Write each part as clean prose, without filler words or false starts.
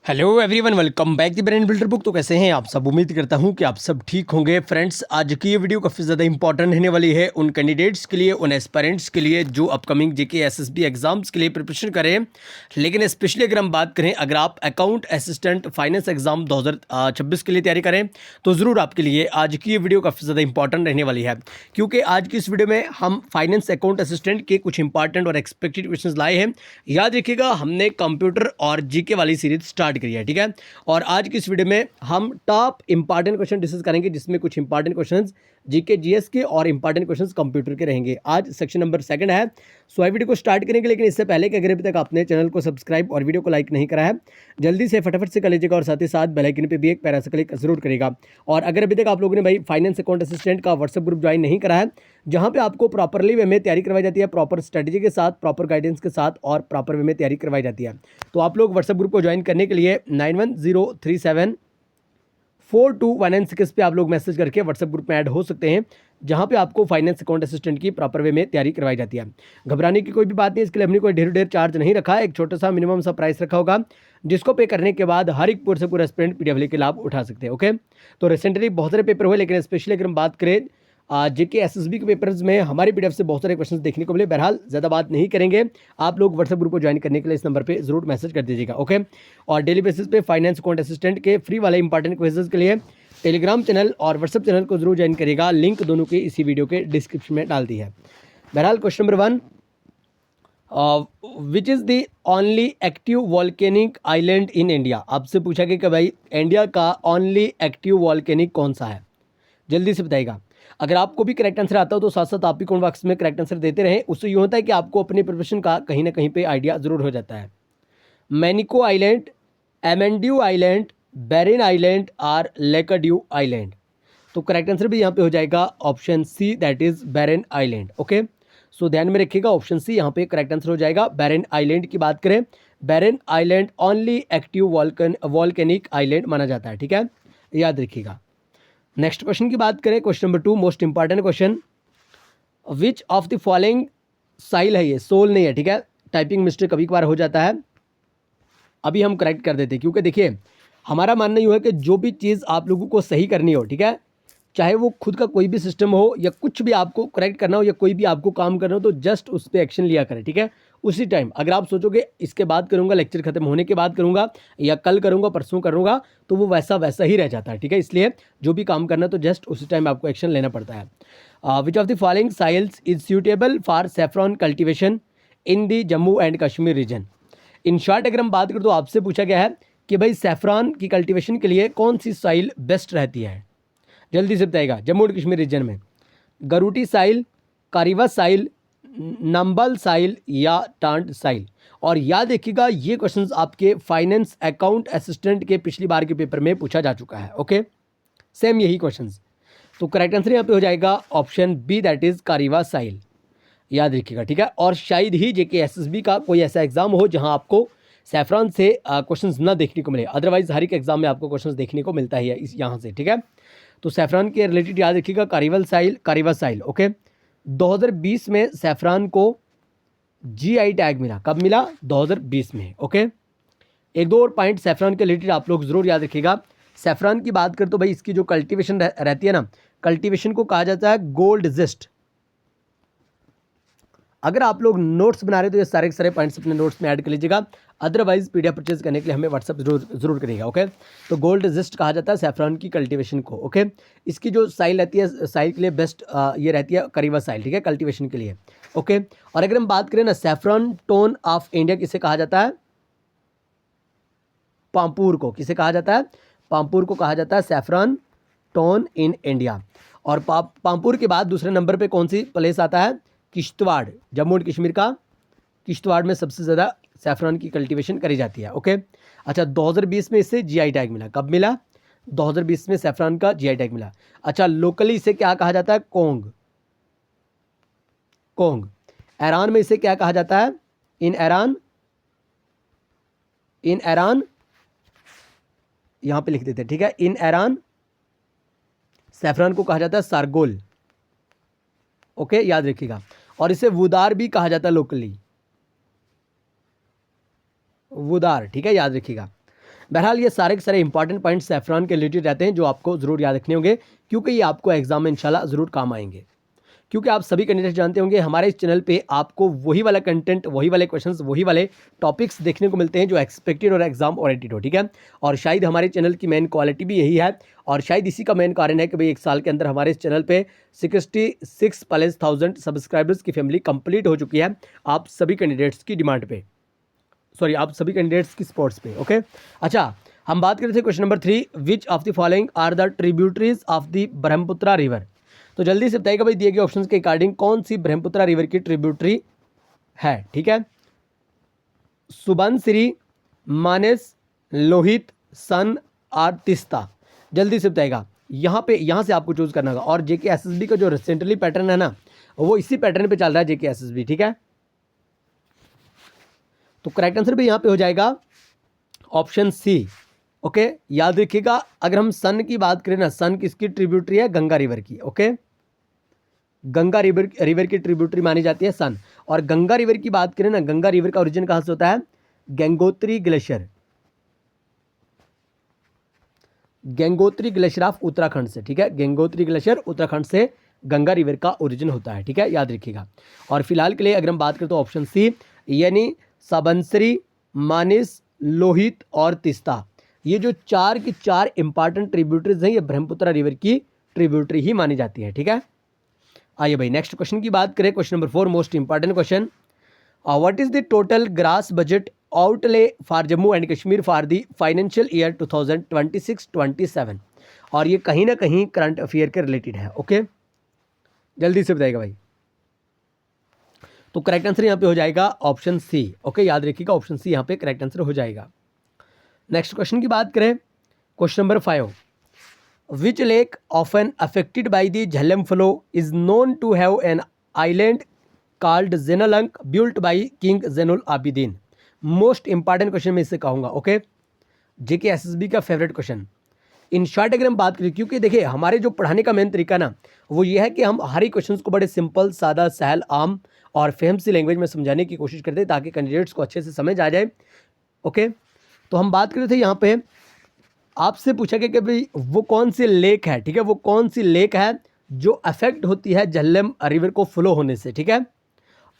Hello everyone, welcome back the brain builder book. तो कैसे हैं आप सब? उम्मीद करता हूं कि आप सब ठीक होंगे। फ्रेंड्स, आज की ये वीडियो काफ़ी ज़्यादा इंपॉर्टेंट रहने वाली है उन कैंडिडेट्स के लिए, उन एस्पायरेंट्स के लिए जो अपकमिंग जेके एसएसबी एग्जाम्स के लिए प्रिपरेशन करें। लेकिन स्पेशली अगर हम बात करें, अगर आप अकाउंट असिस्टेंट फाइनेंस एग्जाम 2026 के लिए तैयारी करें तो ज़रूर आपके लिए आज की ये वीडियो काफ़ी ज़्यादा इंपॉर्टेंट रहने वाली है, क्योंकि आज की इस वीडियो में हम फाइनेंस अकाउंट असिस्टेंट के कुछ इंपॉर्टेंट और एक्सपेक्टेड क्वेश्चन लाए हैं। याद रखिएगा, हमने कंप्यूटर और जीके वाली सीरीज स्टार्ट करी है, ठीक है। और आज की इस वीडियो में हम टॉप इंपॉर्टेंट क्वेश्चन डिस्कस करेंगे, जिसमें कुछ इंपॉर्टेंट क्वेश्चंस जीके जीएस के और इंपॉर्टेंट क्वेश्चंस कंप्यूटर के रहेंगे। आज सेक्शन नंबर 2 है। सो वीडियो को स्टार्ट करेंगे, लेकिन इससे पहले कि अगर अभी तक आपने चैनल को सब्सक्राइब और वीडियो को लाइक नहीं करा है, जल्दी से फटाफट से कर लीजिएगा और साथ ही साथ बेल आइकन पे भी एक पैरा से क्लिक जरूर करेगा। और अगर अभी तक आप लोगों ने भाई फाइनेंस अकाउंट असिस्टेंट का व्हाट्सएप ग्रुप ज्वाइन नहीं करा है, जहां पे आपको प्रॉपरली वे में तैयारी करवाई जाती है, प्रॉपर स्ट्रेटेजी के साथ, प्रॉपर गाइडेंस के साथ और प्रॉपर वे में तैयारी करवाई जाती है, तो आप लोग व्हाट्सएप ग्रुप को ज्वाइन करने के लिए 9103742196 पे आप लोग मैसेज करके व्हाट्सएप ग्रुप में ऐड हो सकते हैं, जहां पे आपको फाइनेंस अकाउंट असिस्टेंट की प्रॉपर वे में तैयारी करवाई जाती है। घबराने की कोई भी बात नहीं, इसके लिए हमने कोई ढेर चार्ज नहीं रखा है। एक छोटा सा मिनिमम सा प्राइस रखा होगा, जिसको पे करने के बाद हर एक पूरे से पूरा स्टूडेंट पीडीएफ के लाभ उठा सकते हैं। ओके, तो रिसेंटली बहुत सारे पेपर हुए, लेकिन स्पेशली अगर हम बात करें जेके एसएसबी के पेपर्स में हमारी पीडीएफ से बहुत सारे क्वेश्चंस देखने को मिले। बहरहाल ज़्यादा बात नहीं करेंगे, आप लोग व्हाट्सएप ग्रुप को ज्वाइन करने के लिए इस नंबर पे जरूर मैसेज कर दीजिएगा। ओके, और डेली बेसिस पे फाइनेंस अकाउंट असिस्टेंट के फ्री वाले इंपॉर्टेंट क्वेश्चंस के लिए टेलीग्राम चैनल और व्हाट्सएप चैनल को जरूर ज्वाइन करेगा। लिंक दोनों के इसी वीडियो के डिस्क्रिप्शन में डाल दी है। बहरहाल, question number 1, which is the only active volcanic island in India. आपसे पूछा गया कि भाई इंडिया का ओनली एक्टिव वॉल्केनिक कौन सा है, जल्दी से बताइएगा। अगर आपको भी करेक्ट आंसर आता हो तो साथ साथ आप भी कमेंट बॉक्स में करेक्ट आंसर देते रहें। उससे यूँ होता है कि आपको अपनी प्रिपरेशन का कहीं ना कहीं पे आइडिया जरूर हो जाता है। Minicoy island, Amindivi island, Barren island और लेकाड्यू आइलैंड। तो करेक्ट आंसर भी यहाँ पे हो जाएगा option C, that is Barren island. Okay, so ध्यान में रखिएगा, ऑप्शन सी यहाँ पे करेक्ट आंसर हो जाएगा। बेरिन आइलैंड की बात करें, Barren island only active volcanic island माना जाता है, ठीक है, याद रखिएगा। नेक्स्ट क्वेश्चन की बात करें, question number 2, most important question, which of the following soil है ये, सोल नहीं है, ठीक है, टाइपिंग मिस्टेक कभी कभार हो जाता है, अभी हम करेक्ट कर देते हैं। क्योंकि देखिए, हमारा मानना यूँ है कि जो भी चीज़ आप लोगों को सही करनी हो, ठीक है, चाहे वो खुद का कोई भी सिस्टम हो या कुछ भी आपको करेक्ट करना हो या कोई भी आपको काम करना हो, तो जस्ट उस पर एक्शन लिया करें, ठीक है। उसी टाइम अगर आप सोचोगे इसके बाद करूंगा, लेक्चर खत्म होने के बाद करूंगा या कल करूंगा, परसों करूंगा, तो वो वैसा वैसा ही रह जाता है, ठीक है। इसलिए जो भी काम करना है तो जस्ट उसी टाइम आपको एक्शन लेना पड़ता है। Which of the following soils is suitable for saffron cultivation in the Jammu and Kashmir region. In short अगर हम बात करें तो आपसे पूछा गया है कि भाई सेफ्रॉन की कल्टिवेशन के लिए कौन सी साइल बेस्ट रहती है, जल्दी से बताएगा। जम्मू एंड कश्मीर रीजन में गरूटी साइल, कारीवा साइल, नंबल साइल या टांड साइल। और याद रखिएगा, ये क्वेश्चंस आपके फाइनेंस अकाउंट असिस्टेंट के पिछली बार के पेपर में पूछा जा चुका है। ओके, सेम यही क्वेश्चंस। तो करेक्ट आंसर यहाँ पे हो जाएगा ऑप्शन बी, दैट इज कारीवा साइल, याद रखिएगा, ठीक है। और शायद ही जेके एसएसबी का कोई ऐसा एग्जाम हो जहां आपको सैफरान से क्वेश्चंस ना देखने को मिले, अदरवाइज हर एक एग्जाम में आपको क्वेश्चंस देखने को मिलता ही है इस यहाँ से, ठीक है। तो सैफरान के रिलेटेड याद रखिएगा, कारीवा साइल। ओके, 2020 में सैफरान को जीआई टैग मिला, कब मिला? 2020 में। ओके, एक दो और पॉइंट सैफरान के रिलेटेड आप लोग जरूर याद रखिएगा। सैफरान की बात करें तो भाई इसकी जो कल्टीवेशन रहती है ना, कल्टीवेशन को कहा जाता है गोल्ड जिस्ट। अगर आप लोग नोट्स बना रहे हो तो ये सारे के सारे पॉइंट्स अपने नोट्स में ऐड कर लीजिएगा, अदरवाइज पीडीएफ परचेज करने के लिए हमें व्हाट्सअप जरूर करिएगा। ओके, तो गोल्ड जिस्ट कहा जाता है सैफरान की कल्टीवेशन को। ओके, इसकी जो साइल रहती है, साइल के लिए बेस्ट ये रहती है करीवा साइल, ठीक है, कल्टीवेशन के लिए। ओके, और अगर हम बात करें ना, सैफरन टोन ऑफ इंडिया किसे कहा जाता है? पामपुर को। किसे कहा जाता है? पामपुर को कहा जाता है सैफरन टोन इन इंडिया। और पामपुर के बाद दूसरे नंबर पे कौन सी प्लेस आता है? किश्तवाड़, जम्मू एंड कश्मीर का किश्तवाड़ में सबसे ज़्यादा सैफरन की कल्टीवेशन करी जाती है। ओके, अच्छा, 2020 में इसे जीआई टैग मिला, कब मिला? 2020 में सैफरन का जीआई टैग मिला। अच्छा, लोकली इसे क्या कहा जाता है? कोंग। कोंग। ईरान में इसे क्या कहा जाता है? इन ईरान, इन ईरान यहां पे लिख देते हैं, ठीक है, इन ईरान सैफरन को कहा जाता है सारगोल। ओके, याद रखिएगा। और इसे वुदार भी कहा जाता है लोकली, वुदार, ठीक है, याद रखिएगा। बहरहाल ये सारे के सारे इंपॉर्टेंट पॉइंट्स सैफरान के रिलेटेड रहते हैं जो आपको ज़रूर याद रखने होंगे, क्योंकि ये आपको एग्जाम में इंशाल्लाह ज़रूर काम आएंगे। क्योंकि आप सभी कैंडिडेट जानते होंगे हमारे इस चैनल पे आपको वही वाला कंटेंट, वही वाले क्वेश्चंस, वही वाले टॉपिक्स देखने को मिलते हैं जो एक्सपेक्टेड और एग्जाम ओरिएंटेड हो, ठीक है। और शायद हमारे चैनल की मेन क्वालिटी भी यही है, और शायद इसी का मेन कारण है कि भाई एक साल के अंदर हमारे इस चैनल पे 66,000 सब्सक्राइबर्स की फैमिली कंप्लीट हो चुकी है आप सभी कैंडिडेट्स की डिमांड पे, सॉरी आप सभी कैंडिडेट्स की स्पोर्ट्स पे। ओके, अच्छा हम बात कर रहे थे question number 3, which of the following are the tributaries of the Brahmaputra river. तो जल्दी से बताइएगा भाई दिए गए ऑप्शंस के अकॉर्डिंग कौन सी ब्रह्मपुत्रा रिवर की ट्रिब्यूटरी है, ठीक है। सुबनसिरी, मानस, लोहित, सन और तिस्ता। जल्दी से बताइएगा, यहाँ से आपको चूज करना होगा। और जेके एसएसबी का जो रिसेंटली पैटर्न है ना, वो इसी पैटर्न पे चल रहा है जेके एसएसबी, ठीक है। तो करेक्ट आंसर भी यहाँ पे हो जाएगा ऑप्शन सी। ओके, याद रखिएगा अगर हम सन की बात करें ना, सन किसकी ट्रिब्यूटरी है, गंगा रिवर की। ओके, गंगा रिवर की ट्रिब्यूटरी मानी जाती है सन। और गंगा रिवर की बात करें ना, गंगा रिवर का ओरिजिन कहां से होता है, Gangotri glacier, Gangotri glacier of Uttarakhand से, ठीक है। गंगोत्री ग्लेशियर उत्तराखंड से गंगा रिवर का ओरिजिन होता है, ठीक है, याद रखिएगा। और फिलहाल के लिए अगर हम बात करें तो ऑप्शन सी, यानी सबनसरी, मानिस, लोहित और तिस्ता, ये जो चार की चार इंपॉर्टेंट ट्रिब्यूटरीज हैं, ये ब्रह्मपुत्रा रिवर की ट्रिब्यूटरी ही मानी जाती है, ठीक है। आइए भाई नेक्स्ट क्वेश्चन की बात करें, question number 4, most important question. What is the total grass budget outlay for Jammu and Kashmir for the financial year 2026-27। और ये कहीं ना कहीं करंट अफेयर के रिलेटेड है। ओके, जल्दी से बताइएगा भाई। तो करेक्ट आंसर यहाँ पे हो जाएगा ऑप्शन सी। ओके, याद रखिएगा ऑप्शन सी यहाँ पे करेक्ट आंसर हो जाएगा। नेक्स्ट क्वेश्चन की बात करें, question number 5, which lake often affected by the Jhelum flow is known to have an island called Zainalank built by king Zainul Abidin. Most important question मैं इससे कहूँगा। ओके, जेके एसएसबी का फेवरेट क्वेश्चन। इन शॉर्ट अगर हम बात करें, क्योंकि देखिए हमारे जो पढ़ाने का मेन तरीका ना, वो ये है कि हम हर एक क्वेश्चन को बड़े सिंपल, सादा, सहल, आम और फेम सी लैंग्वेज में समझाने की कोशिश करते हैं ताकि कैंडिडेट्स को अच्छे से समझ आ जाए। ओके, तो हम बात कर रहे थे यहाँ पे, आपसे पूछा गया कि भाई वो कौन सी लेक है, ठीक है, वो कौन सी लेक है जो अफेक्ट होती है झेलम रिवर को फ्लो होने से, ठीक है।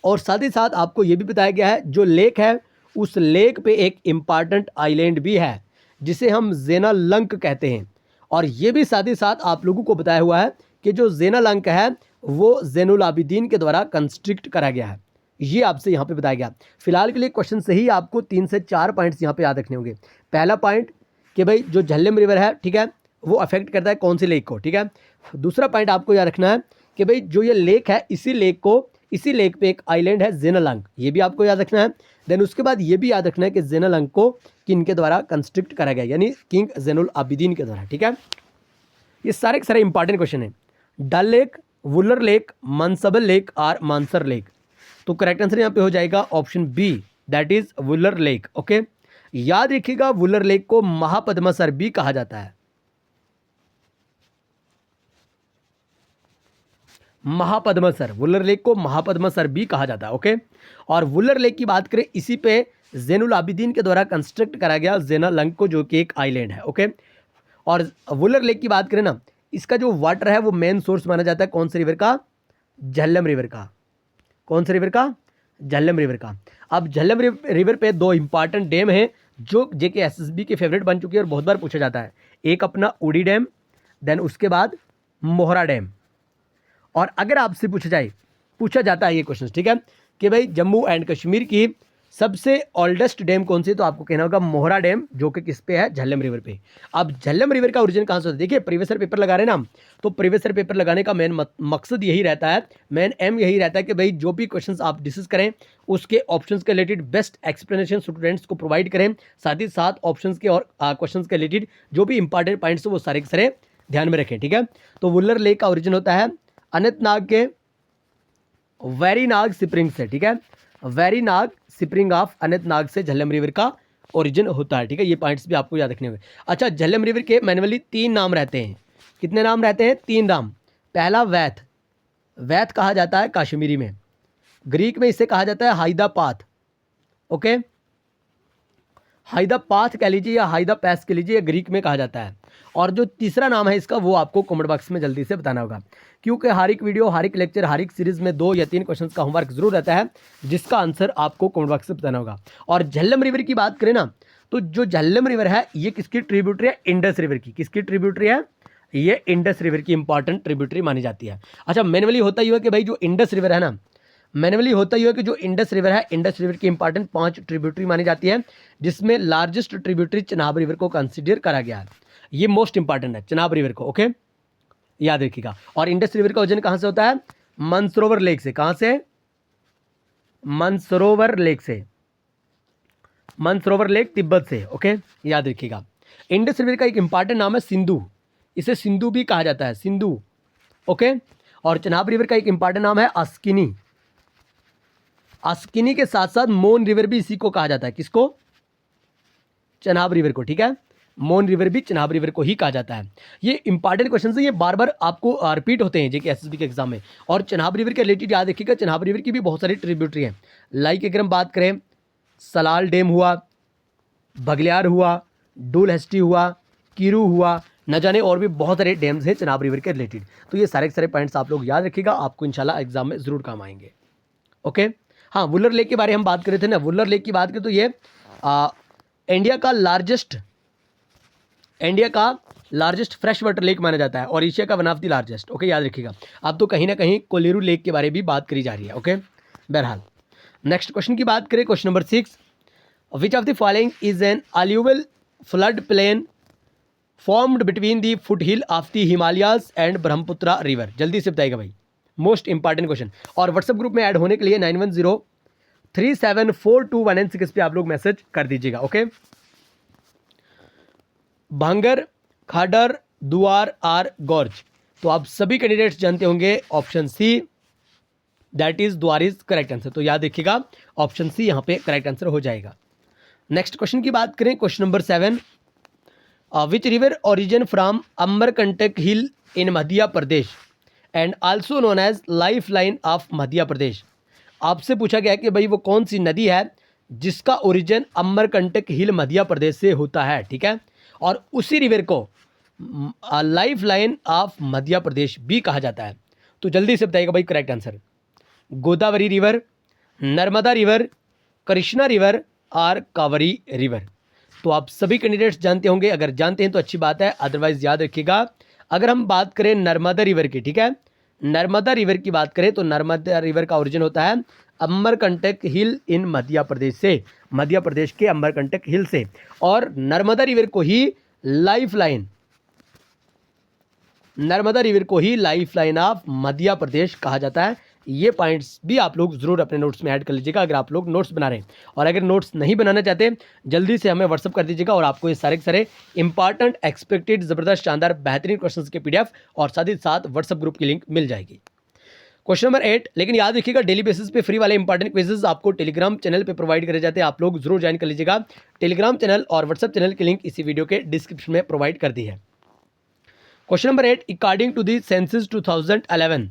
और साथ ही साथ आपको ये भी बताया गया है जो लेक है उस लेक पे एक इम्पॉर्टेंट आइलैंड भी है जिसे हम जेनालंक कहते हैं। और ये भी साथ ही साथ आप लोगों को बताया हुआ है कि जो जेनालंक है वो जेनुल आबिदीन के द्वारा कंस्ट्रक्ट करा गया है, ये आपसे यहाँ पे बताया गया। फिलहाल के लिए क्वेश्चन से ही आपको 3 से 4 पॉइंट्स यहाँ पे याद रखने होंगे। पहला पॉइंट कि भाई जो झेलम रिवर है, ठीक है, वो अफेक्ट करता है कौन सी लेक को, ठीक है। दूसरा पॉइंट आपको याद रखना है कि भाई जो ये लेक है, इसी लेक पे एक आइलैंड है जेनालंक, ये भी आपको याद रखना है। देन उसके बाद ये भी याद रखना है कि जेनालंक को किनके द्वारा कंस्ट्रक्ट करा गया, यानी किंग जेनुल आबिदीन के द्वारा, ठीक है। ये सारे के सारे इंपॉर्टेंट क्वेश्चन है। Dal lake, Wular lake, Manasbal lake और मानसर लेक। तो करेक्ट आंसर यहाँ पे हो जाएगा option B, that is Wular lake. Okay, याद रखिएगा वुलर लेक को महापद्मासर भी कहा जाता है, महापद्मासर, वुलर लेक को महापद्मासर भी कहा जाता है। ओके, और वुलर लेक की बात करें, इसी पे जेनुल आबिदीन के द्वारा कंस्ट्रक्ट करा गया जेनालंक को, जो कि एक आइलैंड है। ओके, और वुलर लेक की बात करें ना, इसका जो वाटर है वो मेन सोर्स माना जाता है कौन से रिवर का, झेलम रिवर का। कौन से रिवर का, झेलम रिवर का। अब झेलम रिवर पे 2 इंपॉर्टेंट डैम हैं जो जेके एसएसबी के फेवरेट बन चुकी है और बहुत बार पूछा जाता है। एक अपना उड़ी डैम, देन उसके बाद मोहरा डैम। और अगर आपसे पूछा जाता है ये क्वेश्चन, ठीक है, कि भाई जम्मू एंड कश्मीर की सबसे ओल्डेस्ट डैम कौन सी, तो आपको कहना होगा मोहरा डैम, जो कि किस पे है, झेलम रिवर पे। अब झेलम रिवर का ओरिजिन कहाँ से होता है, देखिए प्रीवियस ईयर पेपर लगा रहे हैं ना, तो प्रीवियस ईयर पेपर लगाने का मेन मकसद यही रहता है, मेन एम यही रहता है कि भाई जो भी क्वेश्चंस आप डिस्कस करें उसके ऑप्शंस के रिलेटेड बेस्ट एक्सप्लेनेशन स्टूडेंट्स को प्रोवाइड करें, साथ ही साथ ऑप्शंस के और क्वेश्चंस के रिलेटेड जो भी इंपॉर्टेंट पॉइंट्स वो सारे के सारे ध्यान में रखें, ठीक है। तो वुलर लेक का ओरिजिन होता है अनंतनाग के वेरीनाग स्प्रिंग से, ठीक है, वेरीनाग स्प्रिंग ऑफ अनंतनाग से झेलम रिवर का ओरिजिन होता है, ठीक है। ये पॉइंट्स भी आपको याद रखने होंगे। अच्छा, झेलम रिवर के मैनुअली 3 नाम रहते हैं। कितने नाम रहते हैं, 3 नाम। पहला वैथ, वैथ कहा जाता है कश्मीरी में, ग्रीक में इसे कहा जाता है हाइदापाथ। ओके, हाइदा पाथ कह लीजिए या हाइदा पैस कह लीजिए, ग्रीक में कहा जाता है। और जो तीसरा नाम है इसका वो आपको कमेंट बॉक्स में जल्दी से बताना होगा, क्योंकि हर एक वीडियो, हर एक लेक्चर, हर एक सीरीज में 2 या 3 क्वेश्चन का होमवर्क जरूर रहता है, जिसका आंसर आपको कमेंट बॉक्स में बताना होगा। और झेलम रिवर की बात करें ना, तो जो झेलम रिवर है ये किसकी ट्रिब्यूटरी है? इंडस रिवर की। किसकी ट्रिब्यूटरी है? ये इंडस रिवर की इंपॉर्टेंट ट्रिब्यूटरी मानी जाती है। अच्छा, मैनुअली होता ही है कि भाई जो इंडस रिवर है ना, मैनुअली होता ही है कि जो इंडस रिवर है, इंडस रिवर की इंपॉर्टेंट 5 ट्रिब्यूटरी मानी जाती है, जिसमें लार्जेस्ट ट्रिब्यूटरी चनाब रिवर को कंसीडर करा गया है। ये मोस्ट इंपॉर्टेंट है चनाब रिवर को, ओके, याद रखिएगा। और इंडस रिवर का ओरिजिन कहाँ से होता है? मानसरोवर लेक से। कहाँ से? मानसरोवर लेक से। मानसरोवर लेक तिब्बत से, ओके, याद रखिएगा। इंडस रिवर का एक इंपॉर्टेंट नाम है सिंधु, इसे सिंधु भी कहा जाता है, सिंधु, ओके। और चनाब रिवर का एक इंपॉर्टेंट नाम है अस्किनी। अस्किनी के साथ साथ मोन रिवर भी इसी को कहा जाता है। किसको? चनाब रिवर को, ठीक है। मोन रिवर भी चनाब रिवर को ही कहा जाता है। ये इंपॉर्टेंट क्वेश्चन है, ये बार बार आपको रिपीट होते हैं जेके एसएसबी के एग्जाम में। और चनाब रिवर के रिलेटेड याद रखिएगा, चनाब रिवर की भी बहुत सारी ट्रिब्यूटरी हैं। लाइक अगर हम बात करें, सलाल डैम हुआ, बगलियार हुआ, डुलहस्टी हुआ, कीरू हुआ, न जाने और भी बहुत सारे डैम्स हैं चनाब रिवर के रिलेटेड। तो ये सारे के सारे पॉइंट्स आप लोग याद रखिएगा, आपको इंशाल्लाह एग्जाम में जरूर काम आएंगे, ओके। हाँ, वुलर लेक के बारे में हम बात कर रहे थे ना, वुलर लेक की बात करें तो ये इंडिया का लार्जेस्ट फ्रेश वाटर लेक माना जाता है और एशिया का one of the largest, okay, याद रखिएगा। अब तो कहीं ना कहीं कोलेरू लेक के बारे में भी बात करी जा रही है, ओके। बहरहाल नेक्स्ट क्वेश्चन की बात करें, question number 6, which of the following is an alluvial flood plain formed between the foot hill of the Himalayas and Brahmaputra river? जल्दी से बताइएगा भाई, मोस्ट इंपॉर्टेंट क्वेश्चन। और व्हाट्सएप ग्रुप में ऐड होने के लिए 9103742196 पे आप लोग मैसेज कर दीजिएगा, ओके। भांगर, खाडर, दुआर आर गॉर्ज। तो आप सभी कैंडिडेट्स जानते होंगे ऑप्शन सी, दैट इज द्वार इज करेक्ट आंसर। तो याद रखिएगा ऑप्शन सी यहाँ पे करेक्ट आंसर हो जाएगा। नेक्स्ट क्वेश्चन की बात करें, question number 7, which river origin from Amarkantak hill in Madhya Pradesh and also known as life line of Madhya Pradesh? आपसे पूछा गया है कि भाई वो कौन सी नदी है जिसका ओरिजिन अमरकंटक हिल मध्य प्रदेश से होता है, ठीक है। और उसी रिवर को लाइफ लाइन ऑफ मध्य प्रदेश भी कहा जाता है। तो जल्दी से बताइएगा भाई correct answer. Godavari river, Narmada river, Krishna river और कावरी रिवर? तो आप सभी कैंडिडेट्स जानते होंगे, अगर जानते हैं तो अच्छी बात है, अदरवाइज याद रखिएगा। अगर हम बात करें नर्मदा रिवर की, ठीक है, नर्मदा रिवर की बात करें तो नर्मदा रिवर का ओरिजिन होता है अमरकंटक हिल इन मध्य प्रदेश से, मध्य प्रदेश के अमरकंटक हिल से। और नर्मदा रिवर को ही लाइफ लाइन, नर्मदा रिवर को ही लाइफ लाइन ऑफ मध्य प्रदेश कहा जाता है। ये पॉइंट्स भी आप लोग जरूर अपने नोट्स में ऐड कर लीजिएगा अगर आप लोग नोट्स बना रहे हैं। और अगर नोट्स नहीं बनाना चाहते, जल्दी से हमें व्हाट्सअप कर दीजिएगा और आपको ये सारे के सारे इंपॉर्टेंट, एक्सपेक्टेड, जबरदस्त, शानदार, बेहतरीन क्वेश्चंस के पीडीएफ और साथ ही साथ व्हाट्सअप ग्रुप की लिंक मिल जाएगी। क्वेश्चन नंबर 8, लेकिन याद रखिएगा डेली बेसिस पे फ्री वाले इंपॉर्टेंट क्विजेज आपको टेलीग्राम चैनल पे प्रोवाइड करे जाते हैं, आप लोग जरूर ज्वाइन कर लीजिएगा। टेलीग्राम चैनल और व्हाट्सअप चैनल की लिंक इसी वीडियो के डिस्क्रिप्शन में प्रोवाइड कर दी है। Question number 8, according to the census 2011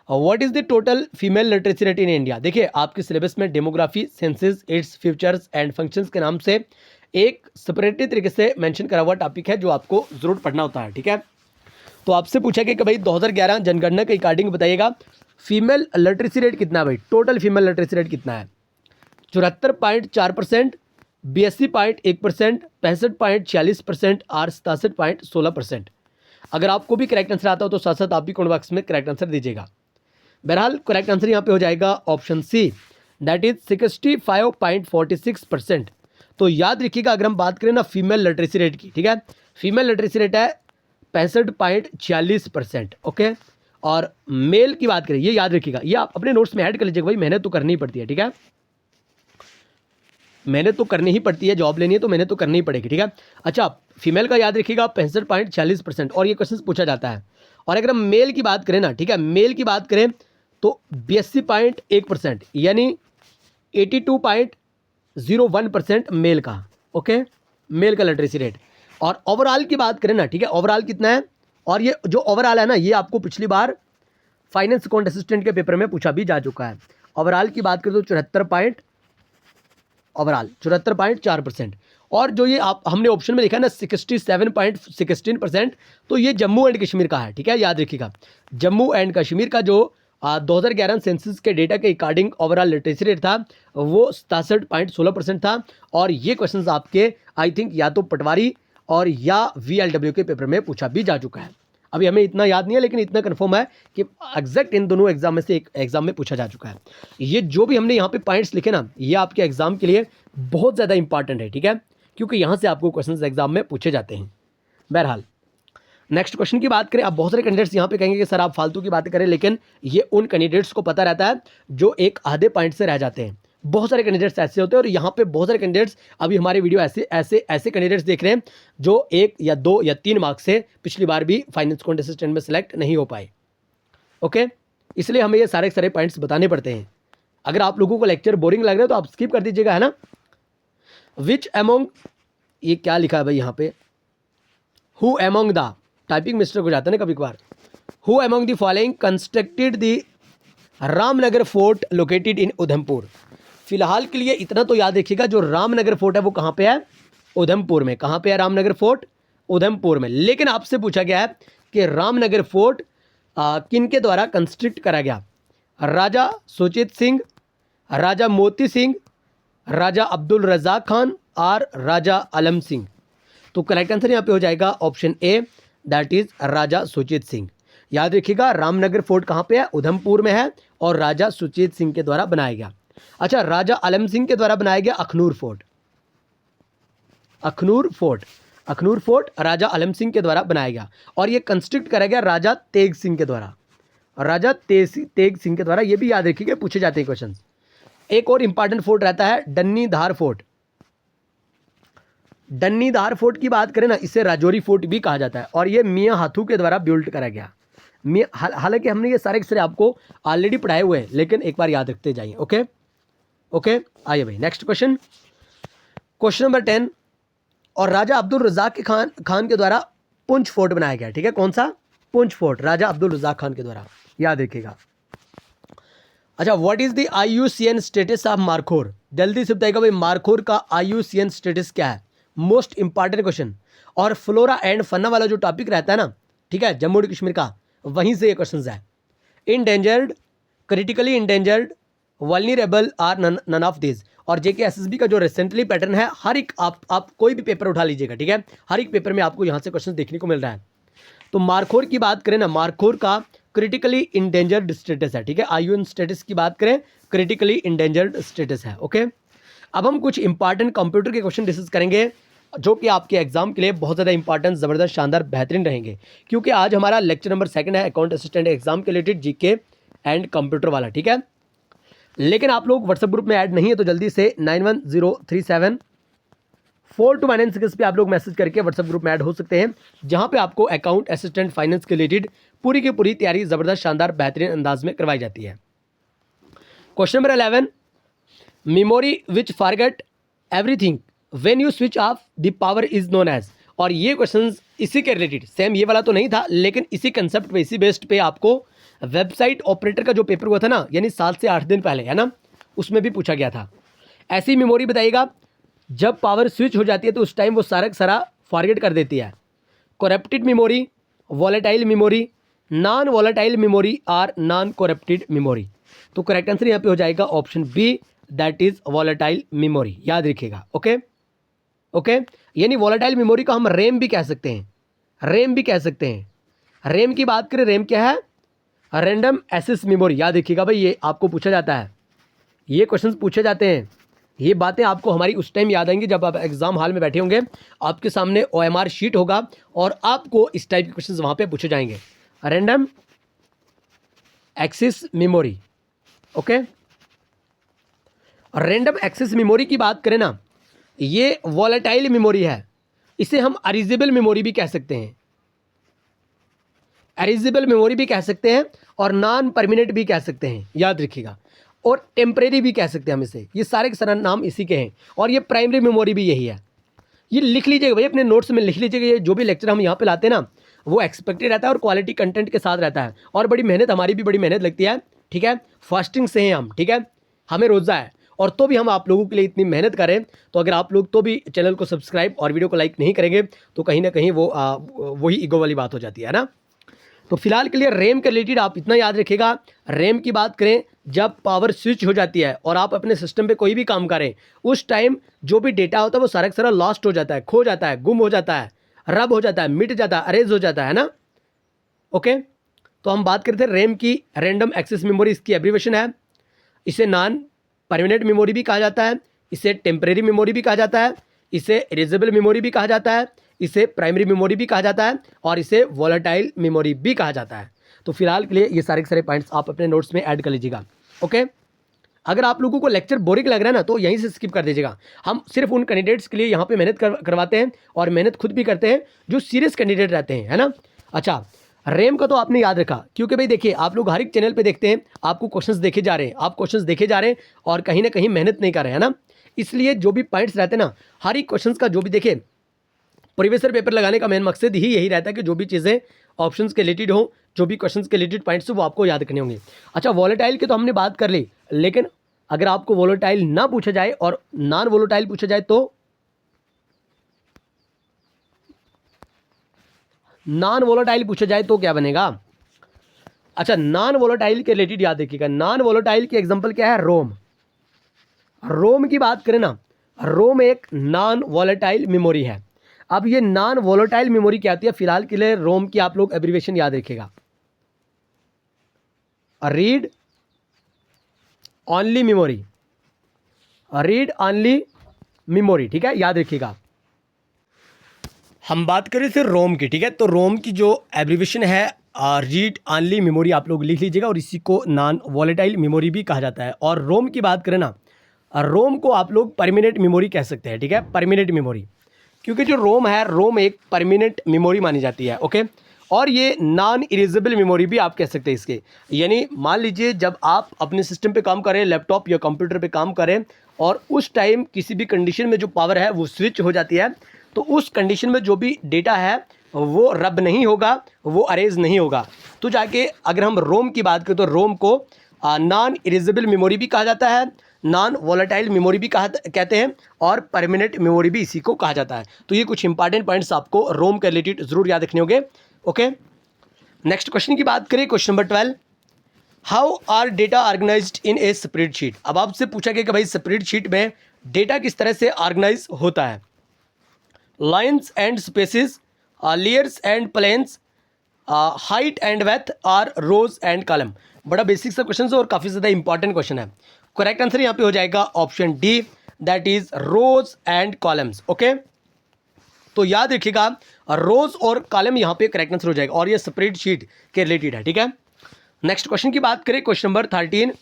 what is the total female literacy rate in India? देखिए आपके सिलेबस में demography, census, it's futures and functions के नाम से एक सेपरेटली तरीके से मेंशन करा हुआ टॉपिक है जो आपको जरूर पढ़ना होता है, ठीक है। तो आपसे पूछा गया कि भाई 2011 जनगणना के अकॉर्डिंग बताइएगा फीमेल लिटरेसी रेट कितना है भाई, टोटल फीमेल लिटरेसी रेट कितना है? 74.4%, 82.1%, 65.46% और 67.16%। अगर आपको भी करेक्ट आंसर आता हो तो साथ साथ आप भी कमेंट बॉक्स में करेक्ट आंसर दीजिएगा। बहरहाल करेक्ट आंसर यहाँ पे हो जाएगा ऑप्शन सी, दैट इज 65.46%। तो याद रखिएगा अगर हम बात करें ना फीमेल लिटरेसी रेट की, ठीक है, फीमेल लिटरेसी रेट है 65.46%, ओके। और मेल की बात करें, ये याद रखिएगा, ये आप अपने नोट्स में ऐड कर लीजिएगा भाई, मेहनत तो करनी ही पड़ती है, ठीक है, मेहनत तो करनी ही पड़ती है, जॉब लेनी है तो मेहनत तो करनी ही पड़ेगी, ठीक है। अच्छा, फीमेल का याद रखिएगा 65.46% और ये क्वेश्चन पूछा जाता है। और अगर हम मेल की बात करें ना, ठीक है, मेल की बात करें तो 82.1% यानी 82.01% मेल का, ओके, मेल का लिटरेसी रेट। और ओवरऑल की बात करें ना, ठीक है, ओवरऑल कितना है? और ये जो ओवरऑल है ना, ये आपको पिछली बार फाइनेंस अकाउंट असिस्टेंट के पेपर में पूछा भी जा चुका है। ओवरऑल की बात करें तो 74.4%। और जो ये आप हमने ऑप्शन में लिखा है ना 67.16%, तो ये जम्मू एंड कश्मीर का है, ठीक है, याद रखिएगा। जम्मू एंड कश्मीर का जो 2011 सेंसस के डेटा के अकॉर्डिंग ओवरऑल लिटरेसी रेट था वो 67.16% था। और ये क्वेश्चंस आपके आई थिंक या तो पटवारी और या VLW के पेपर में पूछा भी जा चुका है। अभी हमें इतना याद नहीं है, लेकिन इतना कंफर्म है कि एग्जैक्ट इन दोनों एग्जाम में से एक एग्जाम में पूछा जा चुका है। ये जो भी हमने यहाँ पे पॉइंट्स लिखे ना, ये आपके एग्जाम के लिए बहुत ज़्यादा इंपॉर्टेंट है, ठीक है, क्योंकि यहाँ से आपको क्वेश्चंस एग्जाम में पूछे जाते हैं। बहरहाल नेक्स्ट क्वेश्चन की बात करें, अब बहुत सारे कैंडिडेट्स यहाँ पे कहेंगे कि सर आप फालतू की बातें करें, लेकिन ये उन कैंडिडेट्स को पता रहता है जो एक आधे पॉइंट से रह जाते हैं। बहुत सारे कैंडिडेट्स ऐसे होते हैं और यहाँ पे बहुत सारे कैंडिडेट्स अभी हमारे वीडियो ऐसे कैंडिडेट्स देख रहे हैं जो 1 या 2 या 3 मार्क्स से पिछली बार भी फाइनेंस अकाउंट असिस्टेंट में सेलेक्ट नहीं हो पाए। ओके, इसलिए हमें ये सारे पॉइंट्स बताने पड़ते हैं। अगर आप लोगों को लेक्चर बोरिंग लग रहा है तो आप स्किप कर दीजिएगा, है ना। विच एमोंग, ये क्या लिखा है भाई यहाँ पे, who among the, typing mistake हो जाता है ना कभी कभार। Who among the following constructed the Ramnagar fort located in Udhampur. फिलहाल के लिए इतना तो याद रखिएगा, जो रामनगर फोर्ट है वो कहाँ पे है, उधमपुर में। कहाँ पे है रामनगर फोर्ट, उधमपुर में। लेकिन आपसे पूछा गया है कि रामनगर फोर्ट किन के द्वारा कंस्ट्रक्ट करा गया, राजा सुचेत सिंह, राजा मोती सिंह, राजा अब्दुल रज़ाक खान और राजा आलम सिंह। तो करेक्ट आंसर यहाँ पे हो जाएगा ऑप्शन ए, दैट इज राजा सुचेत सिंह। याद रखिएगा रामनगर फोर्ट कहाँ पे है, उधमपुर में है और राजा सुचेत सिंह के द्वारा बनाया गया। अच्छा, राजा आलम सिंह के द्वारा बनाया गया अखनूर फोर्ट। अखनूर फोर्ट राजा आलम सिंह के द्वारा बनाया गया और ये कंस्ट्रक्ट करा गया राजा तेग सिंह के द्वारा। राजा तेग सिंह के द्वारा, ये भी याद रखिएगा, पूछे जाते हैं क्वेश्चन। एक और इंपॉर्टेंट फोर्ट रहता है डन्नीधार फोर्ट। डन्नीधार फोर्ट की बात करें ना, इसे राजौरी फोर्ट भी कहा जाता है और ये मियां हाथू के द्वारा बिल्ड करा गया। हालांकि हमने ये सारे के आपको ऑलरेडी पढ़ाए हुए हैं, लेकिन एक बार याद रखते जाइए। ओके, आइए भाई नेक्स्ट क्वेश्चन, क्वेश्चन नंबर 10। और राजा अब्दुल रज़ाक खान के द्वारा पुंछ फोर्ट बनाया गया, ठीक है, कौन सा, पुंछ फोर्ट, राजा अब्दुल रज़ाक खान के द्वारा, याद रखिएगा। अच्छा, what is the IUCN status of markhor. जल्दी से बताइएगा भाई, मारखोर का IUCN स्टेटस क्या है, मोस्ट इंपॉर्टेंट क्वेश्चन। और फ्लोरा एंड फना वाला जो टॉपिक रहता है ना, ठीक है, जम्मू एंड कश्मीर का, वहीं से ये क्वेश्चन है। Endangered, critically endangered, vulnerable or none of this. और JKSSB का जो रिसेंटली पैटर्न है, हर एक आप कोई भी पेपर उठा लीजिएगा, ठीक है, हर एक पेपर में आपको यहाँ से क्वेश्चन देखने को मिल रहा है। तो मारखोर की बात करें ना, मारखोर का क्रिटिकली इंडेंजर्ड स्टेटस है, ठीक है, IUCN स्टेटस की बात करें, क्रिटिकली इंडेंजर्ड स्टेटस है। ओके, अब हम कुछ इंपॉर्टेंट कंप्यूटर के क्वेश्चन डिस्कस करेंगे जो कि आपके एग्जाम के लिए बहुत ज़्यादा इंपॉर्टेंट, ज़बरदस्त, शानदार, बेहतरीन रहेंगे, क्योंकि आज हमारा लेक्चर नंबर 2 है अकाउंट असिस्टेंट एग्जाम के रिलेटेड GK एंड कंप्यूटर वाला, ठीक है। लेकिन आप लोग व्हाट्सएप ग्रुप में ऐड नहीं है तो जल्दी से 9103742996 पे आप लोग मैसेज करके व्हाट्सएप ग्रुप में ऐड हो सकते हैं, जहां पे आपको अकाउंट असिस्टेंट फाइनेंस के रिलेटेड पूरी की पूरी तैयारी ज़बरदस्त, शानदार, बेहतरीन अंदाज में करवाई जाती है। Question number 11, memory which forget everything when you switch off the power is known as. और ये क्वेश्चन इसी के रिलेटेड, सेम ये वाला तो नहीं था, लेकिन इसी कंसेप्ट पे, इसी बेस्ड पे आपको वेबसाइट ऑपरेटर का जो पेपर हुआ था ना, यानी 7 से 8 दिन पहले, है ना, उसमें भी पूछा गया था। ऐसी मेमोरी बताइएगा जब पावर स्विच हो जाती है तो उस टाइम वो सारा सारा फॉरगेट कर देती है। Corrupted memory, volatile memory, non volatile memory और नॉन करप्टेड मेमोरी। तो करेक्ट आंसर यहाँ पे हो जाएगा option B, that is volatile memory, याद रखिएगा। ओके, यानी वॉलेटाइल मेमोरी को हम रैम भी कह सकते हैं, रैम की बात करें, रैम क्या है, रैंडम एक्सेस मेमोरी, याद रखिएगा भाई, ये आपको पूछा जाता है, ये क्वेश्चंस पूछे जाते हैं। ये बातें आपको हमारी उस टाइम याद आएंगी जब आप एग्जाम हॉल में बैठे होंगे, आपके सामने OMR शीट होगा और आपको इस टाइप के क्वेश्चंस वहाँ पे पूछे जाएंगे, random access memory. Okay, random access memory की बात करें ना, ये वॉलेटाइल मेमोरी है, इसे हम अरेजेबल मेमोरी भी कह सकते हैं, और नॉन परमानेंट भी कह सकते हैं, याद रखिएगा, और टेम्परेरी भी कह सकते हैं हम इसे। ये सारे के सारे नाम इसी के हैं। और ये प्राइमरी मेमोरी भी यही है। ये लिख लीजिएगा भाई, अपने नोट्स में लिख लीजिएगा। ये जो भी लेक्चर हम यहाँ पे लाते हैं ना, वो एक्सपेक्टेड रहता है और क्वालिटी कंटेंट के साथ रहता है, और बड़ी मेहनत, हमारी भी बड़ी मेहनत लगती है, ठीक है। फास्टिंग से हैं हम, ठीक है, हमें रोज़ा है और तो भी हम आप लोगों के लिए इतनी मेहनत करें, तो अगर आप लोग तो भी चैनल को सब्सक्राइब और वीडियो को लाइक नहीं करेंगे तो कहीं ना कहीं वही ईगो वाली बात हो जाती है ना। तो फिलहाल के लिए रैम के रिलेटेड आप इतना याद रखिएगा, रैम की बात करें, जब पावर स्विच हो जाती है और आप अपने सिस्टम पे कोई भी काम करें, उस टाइम जो भी डेटा होता है वो सारा का सारा लॉस्ट हो जाता है, खो जाता है, गुम हो जाता है, रब हो जाता है, मिट जाता है, अरेज हो जाता है ना। ओके, तो हम बात करते हैं रैम की। रैंडम एक्सेस मेमोरी इसकी एब्रीवेशन है। इसे नॉन परमानेंट मेमोरी भी कहा जाता है, इसे टेम्परेरी मेमोरी भी कहा जाता है, इसे इरेजेबल मेमोरी भी कहा जाता है, इसे प्राइमरी मेमोरी भी कहा जाता है और इसे वॉलेटाइल मेमोरी भी कहा जाता है। तो फिलहाल के लिए ये सारे के सारे पॉइंट्स आप अपने नोट्स में ऐड कर लीजिएगा। ओके, अगर आप लोगों को लेक्चर बोरिंग लग रहा है ना तो यहीं से स्किप कर दीजिएगा। हम सिर्फ उन कैंडिडेट्स के लिए यहाँ पे मेहनत करवाते हैं और मेहनत खुद भी करते हैं जो सीरियस कैंडिडेट रहते हैं, है ना। अच्छा, रैम का तो आपने याद रखा, क्योंकि भाई देखिए आप लोग हर एक चैनल पे देखते हैं, आपको क्वेश्चंस देखे जा रहे हैं, आप क्वेश्चंस देखे जा रहे हैं और कहीं ना कहीं मेहनत नहीं कर रहे हैं ना। इसलिए जो भी पॉइंट्स रहते हैं ना, हर एक क्वेश्चंस का जो भी देखिए प्रीवियस ईयर पेपर लगाने का मेन मकसद ही यही रहता है कि जो भी चीज़ें ऑप्शंस के रिलेटेड हो, जो भी क्वेश्चंस के रिलेटेड पॉइंट्स हो वो आपको याद करने होंगे। अच्छा, वॉलेटाइल की तो हमने बात कर ली, लेकिन अगर आपको वॉलेटाइल ना पूछा जाए और नॉन वॉलेटाइल पूछा जाए तो नॉन वॉलेटाइल पूछा जाए तो क्या बनेगा। अच्छा, नॉन वॉलेटाइल के रिलेटेड याद रखिएगा, नॉन वॉलेटाइल की एग्जांपल क्या है, रोम। रोम की बात करें ना, रोम एक नॉन वॉलेटाइल मेमोरी है। अब ये नॉन वॉलेटाइल मेमोरी क्या आती है, फिलहाल के लिए रोम की आप लोग एब्रीविएशन याद रखिएगा, read only memory, read only memory, ठीक है, याद रखिएगा। हम बात करें फिर रोम की, ठीक है, तो रोम की जो एब्रीविएशन है रीड ओनली मेमोरी आप लोग लिख लीजिएगा और इसी को नॉन वॉलेटाइल मेमोरी भी कहा जाता है। और रोम की बात करें ना, रोम को आप लोग परमानेंट मेमोरी कह सकते हैं, ठीक है, परमानेंट मेमोरी, क्योंकि जो रोम है, रोम एक परमानेंट मेमोरी मानी जाती है। ओके, और ये नॉन इरेजेबल मेमोरी भी आप कह सकते हैं इसके। यानी मान लीजिए जब आप अपने सिस्टम पे काम करें, लैपटॉप या कंप्यूटर पे काम करें और उस टाइम किसी भी कंडीशन में जो पावर है वो स्विच हो जाती है, तो उस कंडीशन में जो भी डेटा है वो रब नहीं होगा, वो अरेज नहीं होगा। तो जाके अगर हम रोम की बात करें तो रोम को नॉन इरेजेबल मेमोरी भी कहा जाता है, नॉन वॉलेटाइल मेमोरी भी कहते हैं और परमानेंट मेमोरी भी इसी को कहा जाता है। तो ये कुछ इंपॉर्टेंट पॉइंट्स आपको रोम के रिलेटेड जरूर याद रखने होंगे। ओके, नेक्स्ट क्वेश्चन की बात करें, question number 12, how are data organised in a spreadsheet. अब आपसे पूछा गया कि भाई स्प्रेडशीट में डेटा किस तरह से ऑर्गेनाइज होता है, lines and spaces, layers and planes, height and width, और रोज एंड कॉलम। बड़ा बेसिक सा क्वेश्चन है और काफ़ी ज़्यादा इंपॉर्टेंट क्वेश्चन है। करेक्ट आंसर यहाँ पे हो जाएगा option D, that is rows and columns. Okay, तो याद रखिएगा रोज और कॉलम यहाँ पे करेक्ट आंसर हो जाएगा और ये स्प्रेडशीट के रिलेटेड है, ठीक है। नेक्स्ट क्वेश्चन की बात करें, question number 13,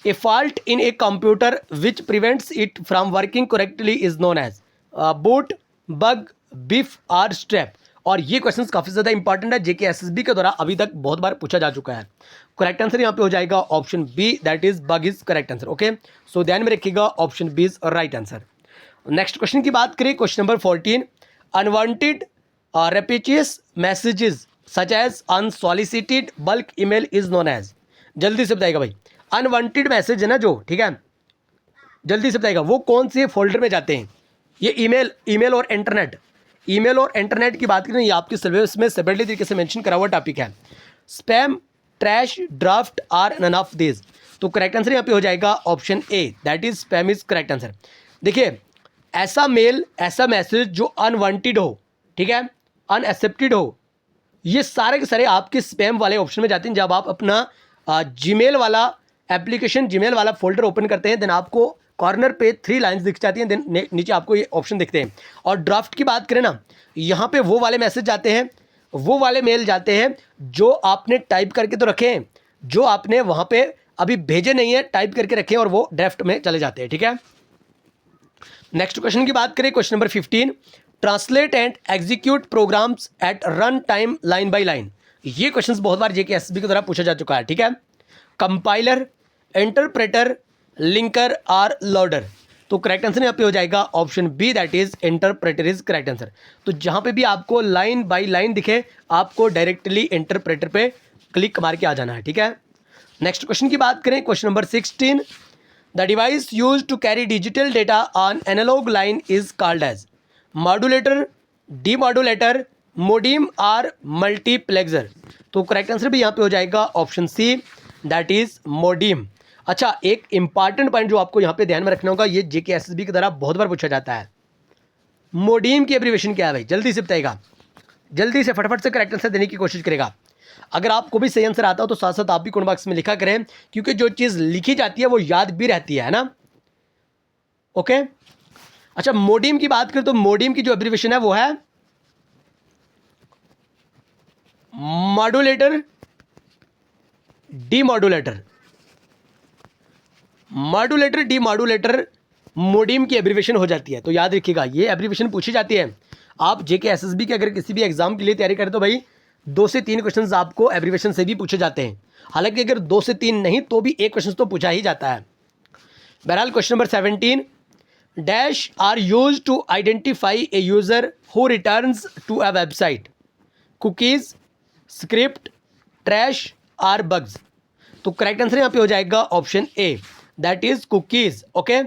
a fault in a computer which prevents it from working correctly is known as boot, bug, बिफ और स्ट्रैप। और ये क्वेश्चंस काफ़ी ज़्यादा इंपॉर्टेंट है, जेके एसएसबी के द्वारा अभी तक बहुत बार पूछा जा चुका है। करेक्ट आंसर यहाँ पे हो जाएगा option B, that is bug is correct answer. Okay, so ध्यान में रखिएगा option B is right answer. Next question की बात करें, question number 14, unwanted repetitious messages such as unsolicited bulk email is known as. जल्दी से बताइएगा भाई, अनवांटेड मैसेज है ना जो, ठीक है, जल्दी से बताइएगा वो कौन से फोल्डर में जाते हैं। ये ईमेल और इंटरनेट, ईमेल और इंटरनेट की बात करें, ये आपके सिलेबस में सेपरेटली तरीके से मेंशन करा हुआ टॉपिक है। Spam, trash, draft or none of this. तो करेक्ट आंसर यहाँ पे हो जाएगा option A, that is spam is correct answer. देखिए, ऐसा मेल, ऐसा मैसेज जो अनवांटेड हो, ठीक है, अनएक्सेप्टेड हो, ये सारे के सारे आपके स्पैम वाले ऑप्शन में जाते हैं। जब आप अपना जीमेल वाला एप्लीकेशन, जीमेल वाला फोल्डर ओपन करते हैं, देन आपको कॉर्नर पे 3 लाइंस दिख जाती हैं, देन नीचे आपको ये ऑप्शन दिखते हैं। और ड्राफ्ट की बात करें ना, यहाँ पे वो वाले मैसेज जाते हैं, वो वाले मेल जाते हैं जो आपने टाइप करके तो रखे हैं, जो आपने वहाँ पे अभी भेजे नहीं है, टाइप करके रखे हैं और वो ड्राफ्ट में चले जाते हैं, ठीक है। नेक्स्ट क्वेश्चन की बात करें, question number 15, translate and execute programs at run time line by line. ये क्वेश्चन बहुत बार जेके एसएसबी के द्वारा पूछा जा चुका है, ठीक है। कंपाइलर, इंटरप्रेटर, लिंकर और लोडर। तो करेक्ट आंसर यहाँ पे हो जाएगा option B, that is interpreter is correct answer. तो जहाँ पे भी आपको लाइन बाय लाइन दिखे, आपको डायरेक्टली इंटरप्रेटर पे क्लिक मार के आ जाना है, ठीक है। नेक्स्ट क्वेश्चन की बात करें, question number 16, the device use to carry digital data on analogue line is called as modulator, demodulator, modem और मल्टीप्लेक्सर। तो करेक्ट आंसर भी यहाँ पे हो जाएगा option C, that is modem. अच्छा, एक इंपॉर्टेंट पॉइंट जो आपको यहाँ पे ध्यान में रखना होगा, ये जेकेएसएसबी की तरह बहुत बार पूछा जाता है, मोडेम की एब्रीविएशन क्या है भाई, जल्दी से बताएगा, जल्दी से फटाफट से करेक्ट आंसर देने की कोशिश करेगा। अगर आपको भी सही आंसर आता हो तो साथ साथ आप भी कमेंट बॉक्स में लिखा करें, क्योंकि जो चीज़ लिखी जाती है वो याद भी रहती है ना। ओके, अच्छा, मोडेम की बात करें तो मोडेम की जो एब्रीविएशन है वो है modulator, demodulator. Modulator, demodulator modem की एब्रीविएशन हो जाती है। तो याद रखिएगा, ये एब्रीविएशन पूछी जाती है। आप जेकेएसएसबी के अगर किसी भी एग्जाम के लिए तैयारी करें तो भाई 2 से 3 क्वेश्चंस आपको एब्रीविएशन से भी पूछे जाते हैं। हालांकि अगर 2 से 3 नहीं तो भी एक क्वेश्चन तो पूछा ही जाता है। बहरहाल question number 17, dash are use to identify a user who returns to a website, cookies, script, trash और बग्स। तो करेक्ट आंसर यहाँ पे हो जाएगा option A, that is cookies. Okay,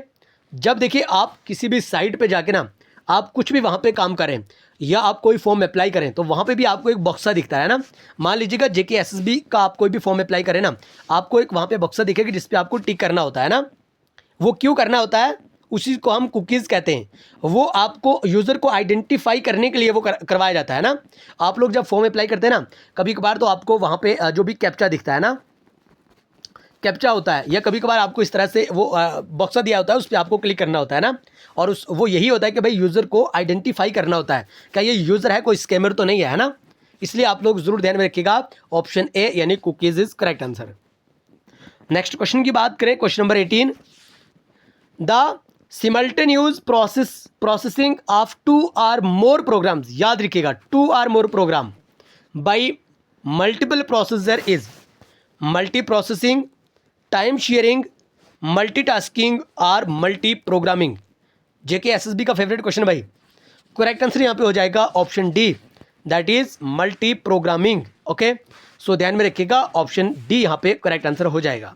जब देखिए आप किसी भी साइट पे जाके ना आप कुछ भी वहाँ पे काम करें या आप कोई फॉर्म अप्लाई करें तो वहाँ पे भी आपको एक बक्सा दिखता है ना। मान लीजिएगा जेकेएसएसबी का आप कोई भी फॉर्म अप्लाई करें ना, आपको एक वहाँ पे बक्सा दिखेगा जिस पे आपको टिक करना होता है ना। वो क्यों करना होता है, उसी को हम कुकीज़ कहते हैं। वो आपको यूज़र को आइडेंटिफाई करने के लिए वो करवाया जाता है ना। आप लोग जब फॉर्म अप्लाई करते हैं ना, कभी कभार तो आपको वहाँ पे जो भी कैप्चा दिखता है ना, कैप्चा होता है, या कभी कभार आपको इस तरह से वो बॉक्सा दिया होता है, उस पर आपको क्लिक करना होता है ना। और वो यही होता है कि भाई यूज़र को आइडेंटिफाई करना होता है, क्या ये यूज़र है, कोई स्कैमर तो नहीं है ना। इसलिए आप लोग जरूर ध्यान में रखिएगा, ऑप्शन ए यानी cookies is correct answer. Next question की बात करें, question number 18, the simultaneous processing of 2 और मोर प्रोग्राम्स, याद रखिएगा 2 और more program by multiple processor is multi processing, time sharing, multitasking और मल्टी प्रोग्रामिंग। जेकेएसएसबी का फेवरेट क्वेश्चन भाई। करेक्ट आंसर यहाँ पे हो जाएगा option D, that is multi programming. Okay, so ध्यान में रखिएगा, ऑप्शन डी यहाँ पे करेक्ट आंसर हो जाएगा।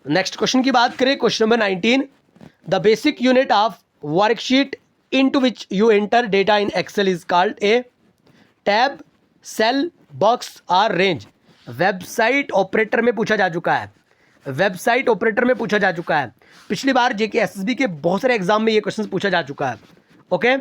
नेक्स्ट क्वेश्चन की बात करें, question number 19, the basic unit of worksheet into which you enter data in Excel is called A, tab, cell, box और रेंज। वेबसाइट ऑपरेटर में पूछा जा चुका है, वेबसाइट ऑपरेटर में पूछा जा चुका है। पिछली बार जेकेएसएसबी के बहुत सारे एग्जाम में ये क्वेश्चन पूछा जा चुका है। ओके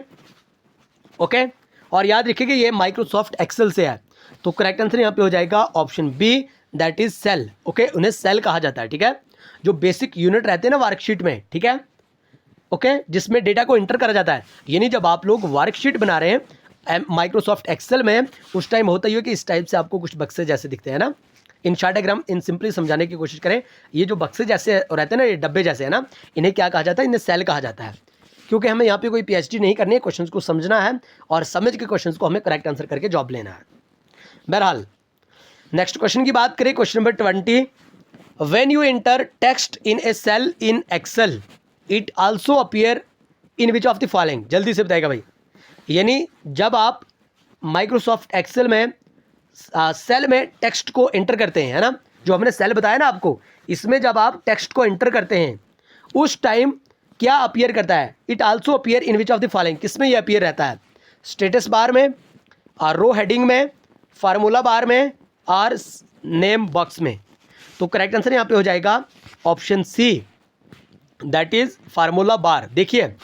ओके, और याद रखिएगा ये माइक्रोसॉफ्ट एक्सेल से है। तो करेक्ट आंसर यहाँ पे हो जाएगा option B, that is cell. Okay, उन्हें सेल कहा जाता है, ठीक है, जो बेसिक यूनिट रहते हैं ना वर्कशीट में, ठीक है। ओके, जिसमें डेटा को इंटर करा जाता है। यानी जब आप लोग वर्कशीट बना रहे हैं माइक्रोसॉफ्ट एक्सेल में, उस टाइम होता ही है कि इस टाइप से आपको कुछ बक्से जैसे दिखते हैं ना। इन शार्ट डायग्राम इन सिंपली समझाने की कोशिश करें, ये जो बक्से जैसे रहते हैं ना, ये डब्बे जैसे है ना, इन्हें क्या कहा जाता है, इन्हें सेल कहा जाता है। क्योंकि हमें यहाँ पे कोई पीएचडी नहीं करनी है, क्वेश्चंस को समझना है और समझ के क्वेश्चंस को हमें करेक्ट आंसर करके जॉब लेना है। बहरहाल नेक्स्ट क्वेश्चन की बात करें, question number 20, when you enter text in a cell in Excel it also appear in which of the following. जल्दी से बताएगा भाई। यानी जब आप माइक्रोसॉफ्ट एक्सेल में सेल में टेक्स्ट को एंटर करते हैं, है ना, जो हमने सेल बताया ना आपको, इसमें जब आप टेक्स्ट को एंटर करते हैं उस टाइम क्या अपीयर करता है, it also appear in which of the following. किसमें ये अपीयर रहता है, स्टेटस बार में, रो हेडिंग में, फार्मूला बार में और नेम बॉक्स में। तो करेक्ट आंसर यहाँ पे हो जाएगा option C, that is formula bar. देखिए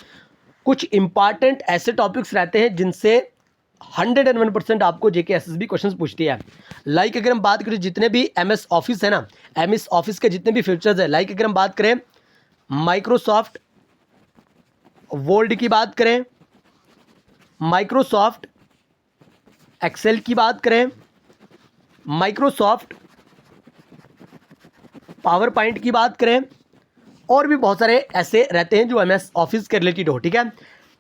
कुछ इंपॉर्टेंट ऐसे टॉपिक्स रहते हैं जिनसे 101% आपको जेकेएसएसबी क्वेश्चंस पूछती है। लाइक अगर हम बात करें जितने भी एमएस ऑफिस है ना, एमएस ऑफिस के जितने भी फीचर्स है, लाइक अगर हम बात करें माइक्रोसॉफ्ट वर्ड की बात करें, माइक्रोसॉफ्ट एक्सेल की बात करें, माइक्रोसॉफ्ट पावर पॉइंट की बात करें, और भी बहुत सारे ऐसे रहते हैं जो एमएस ऑफिस के रिलेटेड हो, ठीक है।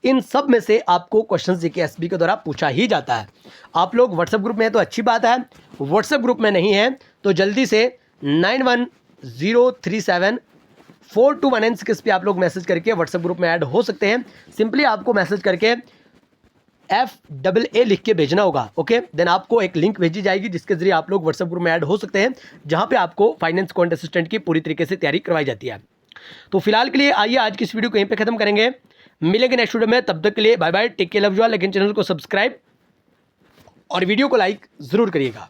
इन सब में से आपको क्वेश्चन जेकेएसएसबी के द्वारा पूछा ही जाता है। आप लोग व्हाट्सएप ग्रुप में हैं तो अच्छी बात है, व्हाट्सएप ग्रुप में नहीं है तो जल्दी से 9103742196 पे आप लोग मैसेज करके व्हाट्सएप ग्रुप में ऐड हो सकते हैं। सिंपली आपको मैसेज करके FAA लिख के भेजना होगा। ओके, देन आपको एक लिंक भेजी जाएगी जिसके जरिए आप लोग व्हाट्सएप ग्रुप में ऐड हो सकते हैं, जहां पे आपको फाइनेंस अकाउंट असिस्टेंट की पूरी तरीके से तैयारी करवाई जाती है। तो फिलहाल के लिए आइए आज की इस वीडियो को यहीं पे खत्म करेंगे। मिलेंगे नेक्स्ट वीडियो में, तब तक के लिए bye bye, take care, love you all. लेकिन चैनल को सब्सक्राइब और वीडियो को लाइक जरूर करिएगा।